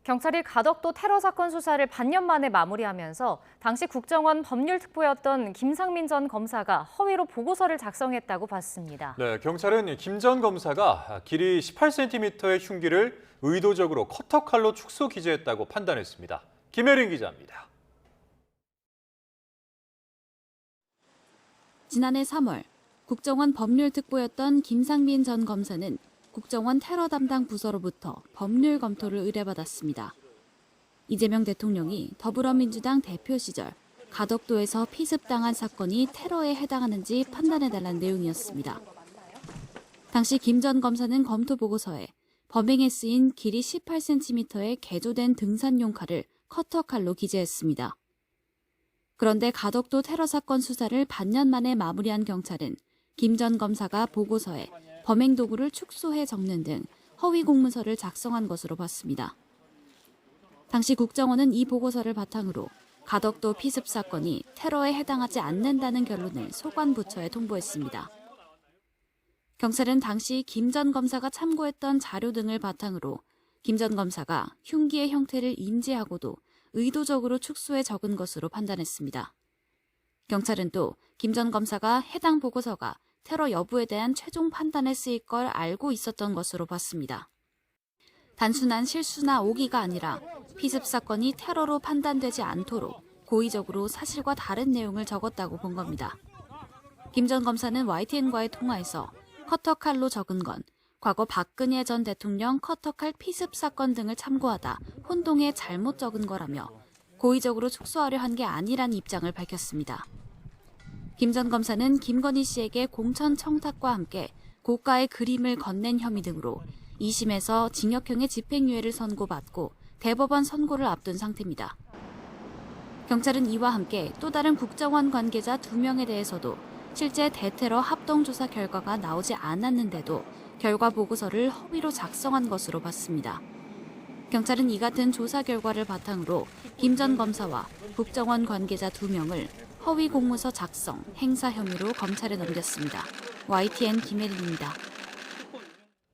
경찰이 가덕도 테러 사건 수사를 반년 만에 마무리하면서 당시 국정원 법률특보였던 김상민 전 검사가 허위로 보고서를 작성했다고 봤습니다. 네, 경찰은 김 전 검사가 길이 18cm의 흉기를 의도적으로 커터칼로 축소 기재했다고 판단했습니다. 김혜린 기자입니다. 지난해 3월 국정원 법률특보였던 김상민 전 검사는 국정원 테러 담당 부서로부터 법률 검토를 의뢰받았습니다. 이재명 대통령이 더불어민주당 대표 시절 가덕도에서 피습당한 사건이 테러에 해당하는지 판단해달라는 내용이었습니다. 당시 김 전 검사는 검토 보고서에 범행에 쓰인 길이 18cm의 개조된 등산용 칼을 커터칼로 기재했습니다. 그런데 가덕도 테러 사건 수사를 반년 만에 마무리한 경찰은 김 전 검사가 보고서에 범행 도구를 축소해 적는 등 허위 공문서를 작성한 것으로 봤습니다. 당시 국정원은 이 보고서를 바탕으로 가덕도 피습 사건이 테러에 해당하지 않는다는 결론을 소관부처에 통보했습니다. 경찰은 당시 김 전 검사가 참고했던 자료 등을 바탕으로 김 전 검사가 흉기의 형태를 인지하고도 의도적으로 축소해 적은 것으로 판단했습니다. 경찰은 또 김 전 검사가 해당 보고서가 테러 여부에 대한 최종 판단에 쓰일 걸 알고 있었던 것으로 봤습니다. 단순한 실수나 오기가 아니라 피습 사건이 테러로 판단되지 않도록 고의적으로 사실과 다른 내용을 적었다고 본 겁니다. 김 전 검사는 YTN과의 통화에서 커터칼로 적은 건 과거 박근혜 전 대통령 커터칼 피습 사건 등을 참고하다 혼동해 잘못 적은 거라며 고의적으로 축소하려 한 게 아니란 입장을 밝혔습니다. 김 전 검사는 김건희 씨에게 공천 청탁과 함께 고가의 그림을 건넨 혐의 등으로 2심에서 징역형의 집행유예를 선고받고 대법원 선고를 앞둔 상태입니다. 경찰은 이와 함께 또 다른 국정원 관계자 2명에 대해서도 실제 대테러 합동조사 결과가 나오지 않았는데도 결과 보고서를 허위로 작성한 것으로 봤습니다. 경찰은 이 같은 조사 결과를 바탕으로 김 전 검사와 국정원 관계자 2명을 허위 공문서 작성, 행사 혐의로 검찰에 넘겼습니다. YTN 김혜린입니다.